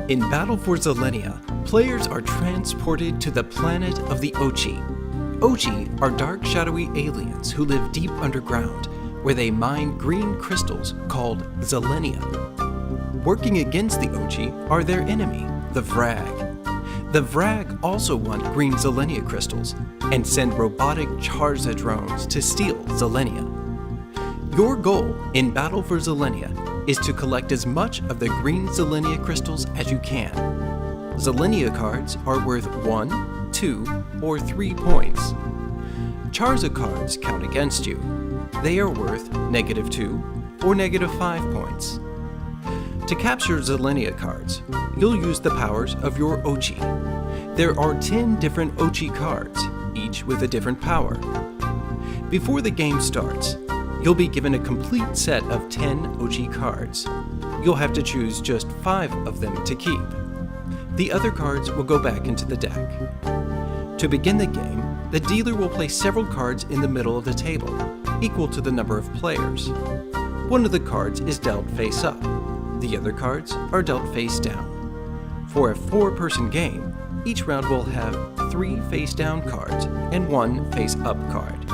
In Battle for Zelenia, players are transported to the planet of the Ochi. Ochi are dark, shadowy aliens who live deep underground, where they mine green crystals called Zelenia. Working against the Ochi are their enemy, the Vrag. The Vrag also want green Zelenia crystals and send robotic Charza drones to steal Zelenia. Your goal in Battle for Zelenia is to collect as much of the green Zelenia crystals as you can. Zelenia cards are worth 1, 2, or 3 points. Charza cards count against you. They are worth -2 or -5 points. To capture Zelenia cards, you'll use the powers of your Ochi. There are 10 different Ochi cards, each with a different power. Before the game starts, you'll be given a complete set of 10 Ochi cards. You'll have to choose just 5 of them to keep. The other cards will go back into the deck. To begin the game, the dealer will place several cards in the middle of the table, equal to the number of players. One of the cards is dealt face up. The other cards are dealt face down. For a 4-person game, each round will have 3 face down cards and 1 face up card.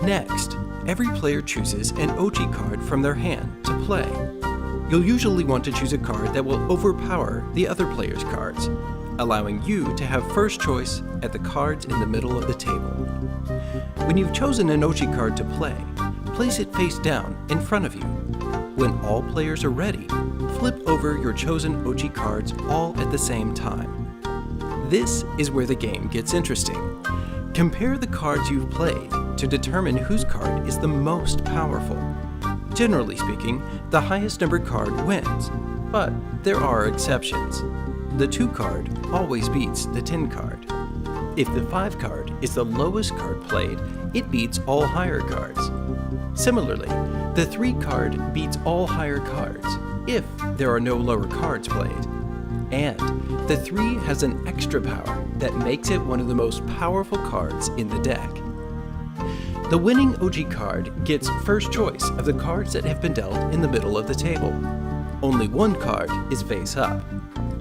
Next, every player chooses an Ochi card from their hand to play. You'll usually want to choose a card that will overpower the other player's cards, allowing you to have first choice at the cards in the middle of the table. When you've chosen an Ochi card to play, place it face down in front of you. When all players are ready, flip over your chosen Ochi cards all at the same time. This is where the game gets interesting. Compare the cards you've played to determine whose card is the most powerful. Generally speaking, the highest numbered card wins, but there are exceptions. The 2 card always beats the 10 card. If the 5 card is the lowest card played, it beats all higher cards. Similarly, the 3 card beats all higher cards if there are no lower cards played. And the 3 has an extra power that makes it one of the most powerful cards in the deck. The winning Ochi card gets first choice of the cards that have been dealt in the middle of the table. Only 1 card is face up.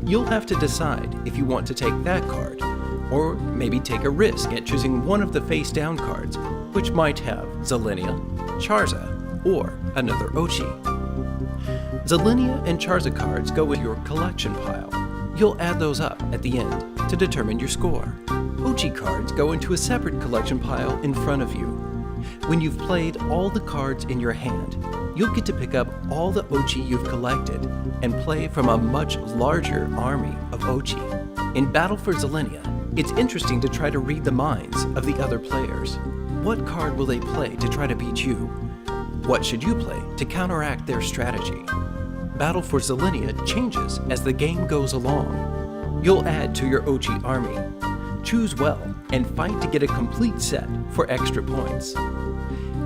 You'll have to decide if you want to take that card, or maybe take a risk at choosing one of the face down cards, which might have Zelenia, Charza, or another Ochi. Zelenia and Charza cards go with your collection pile. You'll add those up at the end to determine your score. Ochi cards go into a separate collection pile in front of you. When you've played all the cards in your hand, you'll get to pick up all the Ochi you've collected and play from a much larger army of Ochi. In Battle for Zelenia, it's interesting to try to read the minds of the other players. What card will they play to try to beat you? What should you play to counteract their strategy? Battle for Zelenia changes as the game goes along. You'll add to your Ochi army. Choose well and fight to get a complete set for extra points.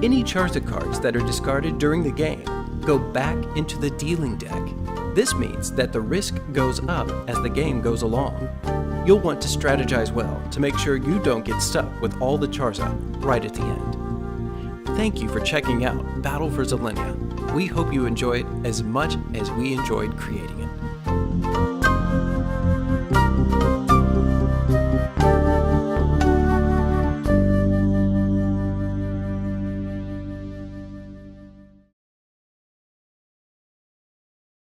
Any Charza cards that are discarded during the game go back into the dealing deck. This means that the risk goes up as the game goes along. You'll want to strategize well to make sure you don't get stuck with all the Charza right at the end. Thank you for checking out Battle for Zelenia. We hope you enjoy it as much as we enjoyed creating it.